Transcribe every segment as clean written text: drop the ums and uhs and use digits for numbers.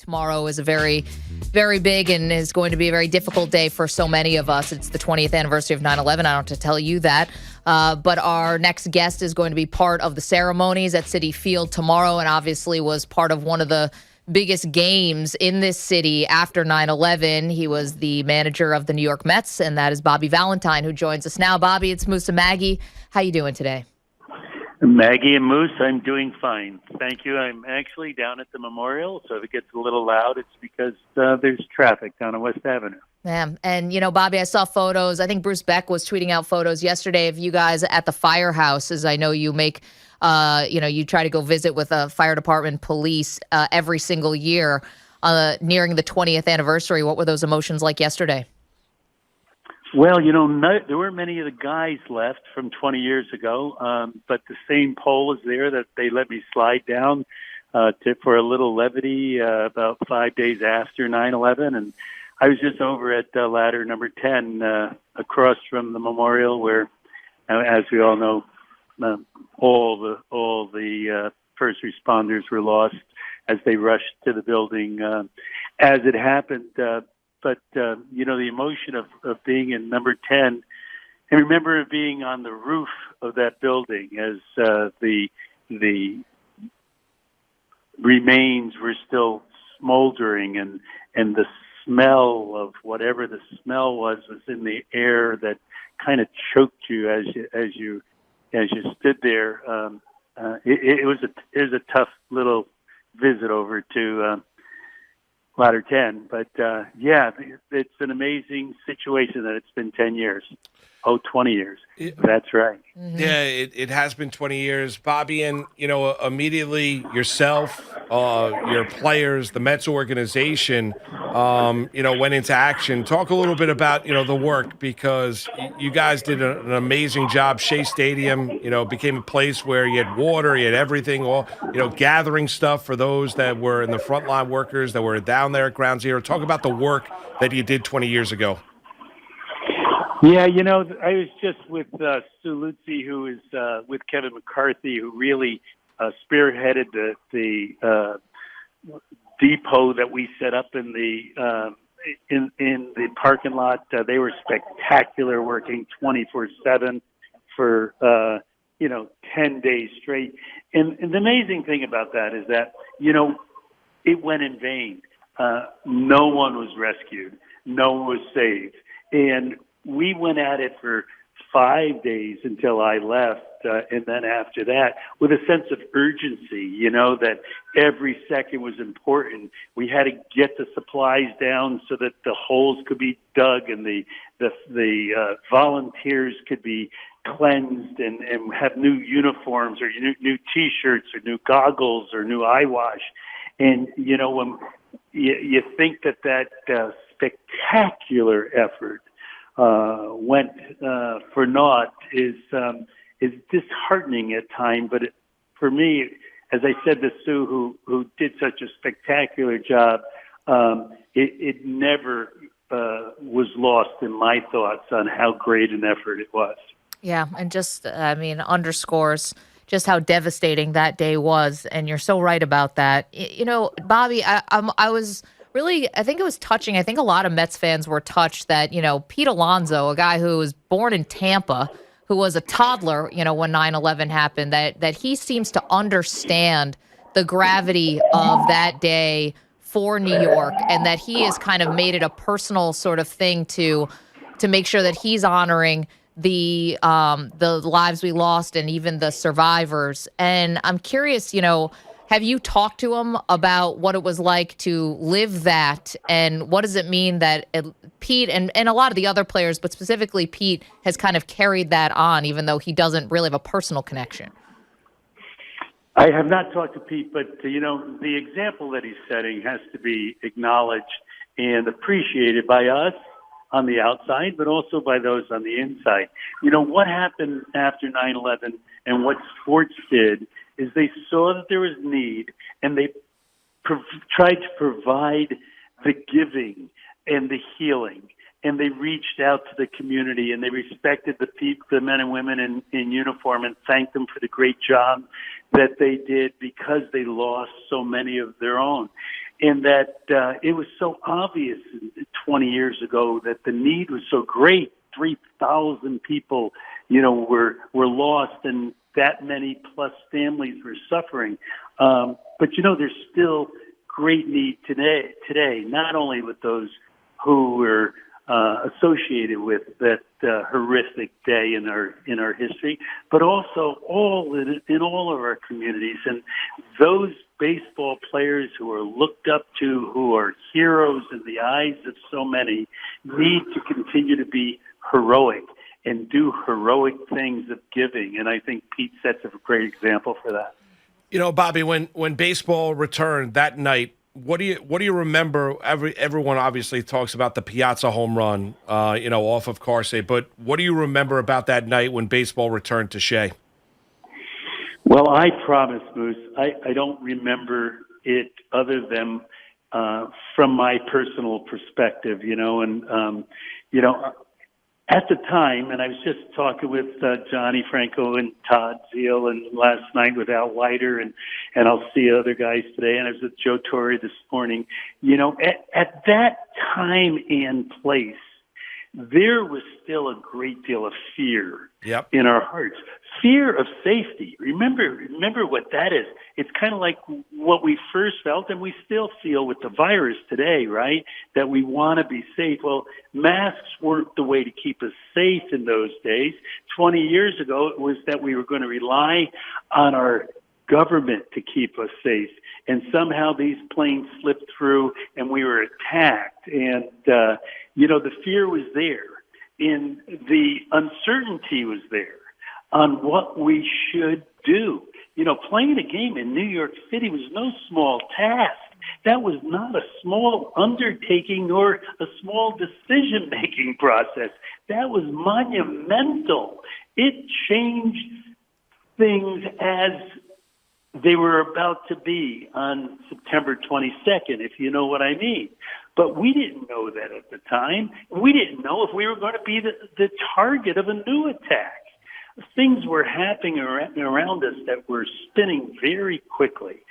Tomorrow is a very, very big and is going to be a very difficult day for so many of us. It's the 20th anniversary of 9/11. I don't have to tell you that. But our next guest is going to be part of the ceremonies at Citi Field tomorrow, and obviously was part of one of the biggest games in this city after 9/11. He was the manager of the New York Mets, and that is Bobby Valentine, who joins us now. Bobby, it's Moose and Maggie. How you doing today? Maggie and Moose, I'm doing fine. Thank you. I'm actually down at the memorial, so if it gets a little loud, it's because there's traffic down on West Avenue. Yeah. And, Bobby, I saw photos. I think Bruce Beck was tweeting out photos yesterday of you guys at the firehouse, as I know you make, you try to go visit with a fire department, police every single year nearing the 20th anniversary. What were those emotions like yesterday? Well, there weren't many of the guys left from 20 years ago, but the same pole is there that they let me slide down for a little levity about 5 days after 9/11. And I was just over at ladder number 10 across from the memorial where, as we all know, all the first responders were lost as they rushed to the building as it happened. But the emotion of being in number 10, and remember being on the roof of that building as the remains were still smoldering, and the smell of whatever the smell was in the air that kind of choked you as you stood there. It was a tough little visit over to ladder 10, but it's an amazing situation that it's been 10 years. 20 years. That's right. Mm-hmm. Yeah, it has been 20 years, Bobby, and immediately yourself, your players, the Mets organization, went into action. Talk a little bit about the work, because you guys did an amazing job. Shea Stadium, became a place where you had water, you had everything, all gathering stuff for those that were in the frontline workers that were down there at Ground Zero. Talk about the work that you did 20 years ago. Yeah, I was just with Sue Lutzi, who is with Kevin McCarthy, who really spearheaded the depot that we set up in the parking lot. They were spectacular, working 24/7 for 10 days straight. And the amazing thing about that is that it went in vain. No one was rescued. No one was saved, and we went at it for 5 days until I left, and then after that, with a sense of urgency, that every second was important. We had to get the supplies down so that the holes could be dug and the volunteers could be cleansed and have new uniforms or new T-shirts or new goggles or new eye wash. And, when you think that spectacular effort went for naught is disheartening at times. But for me, as I said to Sue, who did such a spectacular job, it never was lost in my thoughts on how great an effort it was. Yeah, and just, underscores just how devastating that day was, and you're so right about that. Bobby, I was really, I think it was touching. I think a lot of Mets fans were touched that, Pete Alonso, a guy who was born in Tampa, who was a toddler, when 9/11 happened, that he seems to understand the gravity of that day for New York, and that he has kind of made it a personal sort of thing to make sure that he's honoring the lives we lost and even the survivors. And I'm curious, have you talked to him about what it was like to live that, and what does it mean that Pete and a lot of the other players, but specifically Pete, has kind of carried that on, even though he doesn't really have a personal connection? I have not talked to Pete, but, the example that he's setting has to be acknowledged and appreciated by us on the outside, but also by those on the inside. What happened after 9/11 and what sports did is they saw that there was need, and they tried to provide the giving and the healing, and they reached out to the community, and they respected the men and women in uniform, and thanked them for the great job that they did because they lost so many of their own. in that it was so obvious 20 years ago that the need was so great. 3,000 people, were lost, and that many plus families were suffering. But there's still great need today, not only with those who were associated with that horrific day in our history, but also in all of our communities, and those baseball players who are looked up to, who are heroes in the eyes of so many, need to continue to be heroic and do heroic things of giving. And I think Pete sets a great example for that. Bobby, when baseball returned that night, what do you remember? Everyone obviously talks about the Piazza home run, off of Carsey, but what do you remember about that night when baseball returned to Shea? Well, I promise, Moose, I don't remember it other than from my personal perspective, at the time, and I was just talking with Johnny Franco and Todd Zeal, and last night with Al Leiter, and I'll see other guys today, and I was with Joe Torre this morning. At that time and place, there was still a great deal of fear in our hearts. Fear of safety. Remember what that is. It's kind of like what we first felt and we still feel with the virus today, right? That we want to be safe. Well, masks weren't the way to keep us safe in those days. 20 years ago, it was that we were going to rely on our government to keep us safe. And somehow these planes slipped through and we were attacked. And, the fear was there. And the uncertainty was there on what we should do. Playing a game in New York City was no small task. That was not a small undertaking nor a small decision-making process. That was monumental. It changed things as they were about to be on September 22nd, if you know what I mean. But we didn't know that at the time. We didn't know if we were going to be the target of a new attack. Things were happening around us that were spinning very quickly.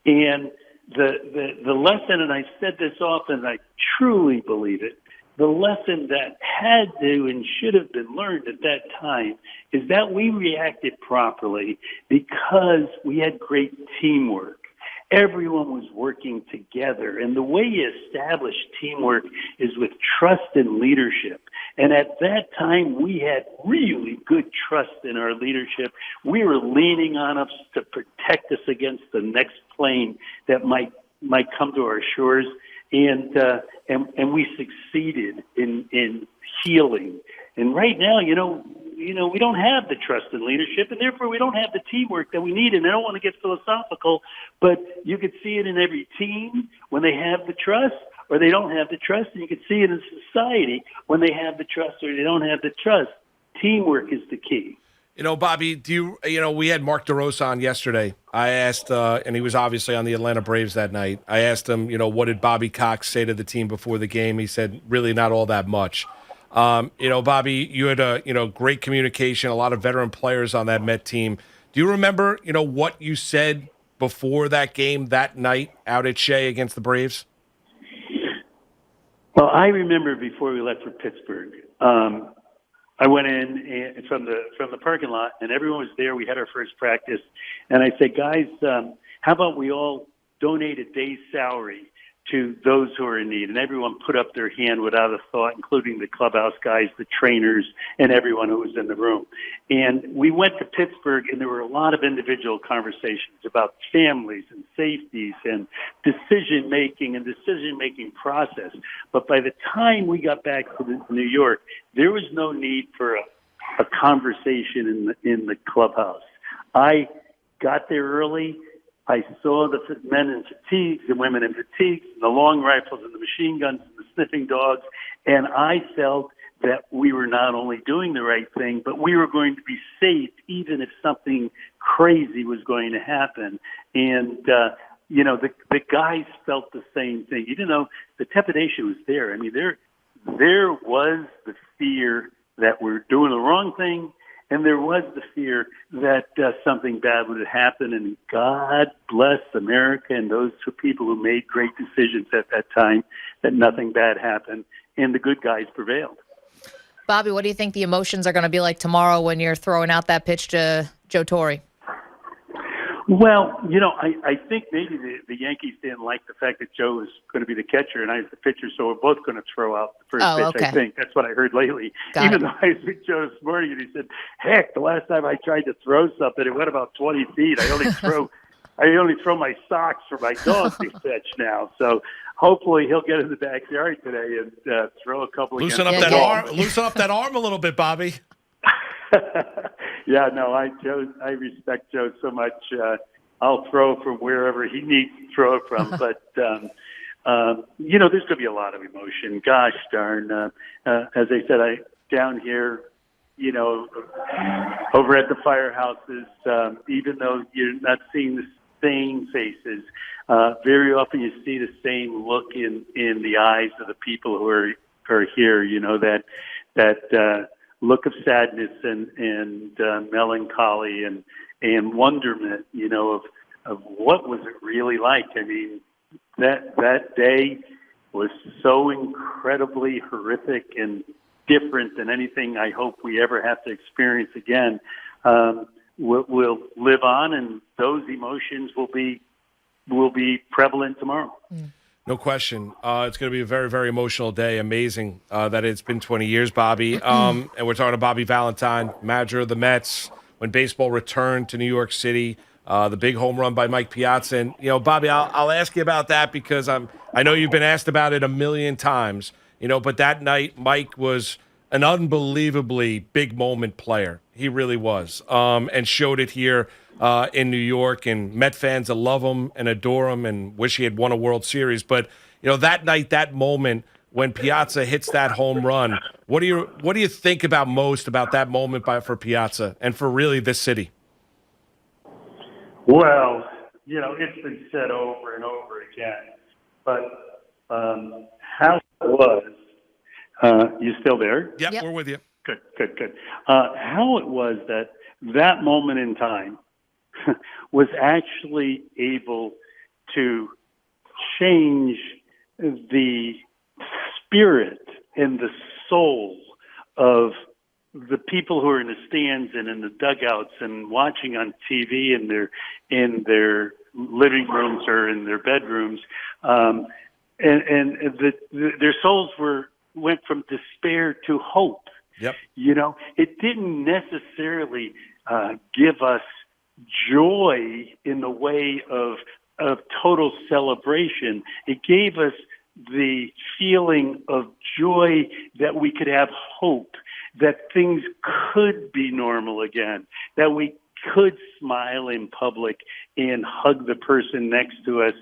And the lesson, and I said this often, I truly believe it, the lesson that had to and should have been learned at that time is that we reacted properly because we had great teamwork. Everyone was working together. And the way you establish teamwork is with trust and leadership. And at that time, we had really good trust in our leadership. We were leaning on us to protect us against the next plane that might come to our shores. And we succeeded in healing. And right now, we don't have the trust in leadership, and therefore we don't have the teamwork that we need. And I don't want to get philosophical, but you could see it in every team when they have the trust or they don't have the trust, and you could see it in society when they have the trust or they don't have the trust. Teamwork is the key. Bobby, we had Mark DeRosa on yesterday. I asked, and he was obviously on the Atlanta Braves that night. I asked him, what did Bobby Cox say to the team before the game? He said, really not all that much. Bobby, you had great communication, a lot of veteran players on that Met team. Do you remember, what you said before that game that night out at Shea against the Braves? Well, I remember before we left for Pittsburgh, I went in from the parking lot, and everyone was there. We had our first practice, and I said, guys, how about we all donate a day's salary to those who are in need? And everyone put up their hand without a thought, including the clubhouse guys, the trainers, and everyone who was in the room. And we went to Pittsburgh, and there were a lot of individual conversations about families and safeties and decision-making process. But by the time we got back to New York, there was no need for a conversation in the clubhouse. I got there early. I saw the men in fatigues, the women in fatigues, the long rifles and the machine guns and the sniffing dogs, and I felt that we were not only doing the right thing, but we were going to be safe even if something crazy was going to happen. And, the guys felt the same thing. The trepidation was there. I mean, there was the fear that we're doing the wrong thing and there was the fear that something bad would happen. And God bless America and those people who made great decisions at that time, that nothing bad happened, and the good guys prevailed. Bobby, what do you think the emotions are going to be like tomorrow when you're throwing out that pitch to Joe Torre? Well, I think maybe the Yankees didn't like the fact that Joe was going to be the catcher and I was the pitcher, so we're both going to throw out the first pitch. Okay. I think that's what I heard lately. Even though I was with Joe this morning and he said, "Heck, the last time I tried to throw something, it went about 20 feet. I only throw my socks for my dog to fetch now." So hopefully he'll get in the backyard today and throw a couple. Loosen up that arm. Loosen up that arm a little bit, Bobby. Yeah, no, I respect Joe so much. I'll throw from wherever he needs to throw it from. But, there's going to be a lot of emotion. Gosh darn. As I said, down here, over at the firehouses, even though you're not seeing the same faces, very often you see the same look in the eyes of the people who are here, that look of sadness and melancholy and wonderment, of what was it really like. I mean, that day was so incredibly horrific and different than anything I hope we ever have to experience again. We'll live on, and those emotions will be prevalent tomorrow. No question. It's going to be a very, very emotional day. Amazing that it's been 20 years, Bobby. And we're talking to Bobby Valentine, manager of the Mets, when baseball returned to New York City, the big home run by Mike Piazza. And, Bobby, I'll ask you about that because I know you've been asked about it a million times, but that night Mike was an unbelievably big moment player. He really was, and showed it here in New York, and Met fans that love him and adore him and wish he had won a World Series. But that night, that moment when Piazza hits that home run, what do you think about most about that moment for Piazza and for really this city? Well, it's been said over and over again, but how it was. You still there? Yep, we're with you. Good. How it was that moment in time was actually able to change the spirit and the soul of the people who are in the stands and in the dugouts and watching on TV in their living rooms or in their bedrooms, and their souls went from despair to hope. Yep. It didn't necessarily give us joy in the way of total celebration. It gave us the feeling of joy that we could have hope, that things could be normal again, that we could smile in public and hug the person next to us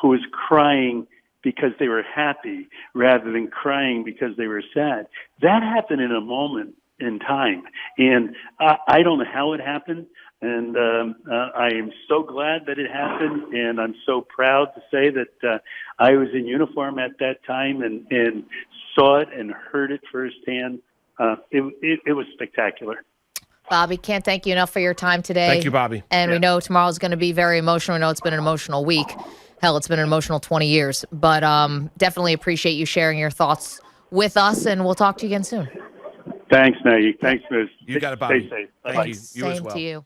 who is crying because they were happy rather than crying because they were sad. That happened in a moment in time. And I don't know how it happened. And I am so glad that it happened. And I'm so proud to say that I was in uniform at that time and saw it and heard it firsthand. It was spectacular. Bobby, can't thank you enough for your time today. Thank you, Bobby. And we know tomorrow's going to be very emotional. We know it's been an emotional week. Hell, it's been an emotional 20 years. But definitely appreciate you sharing your thoughts with us, and we'll talk to you again soon. Thanks, Maggie. Thanks, Miss. You got it, Bobby. Stay safe. Thank Bye-bye. you. You Same as well. to you.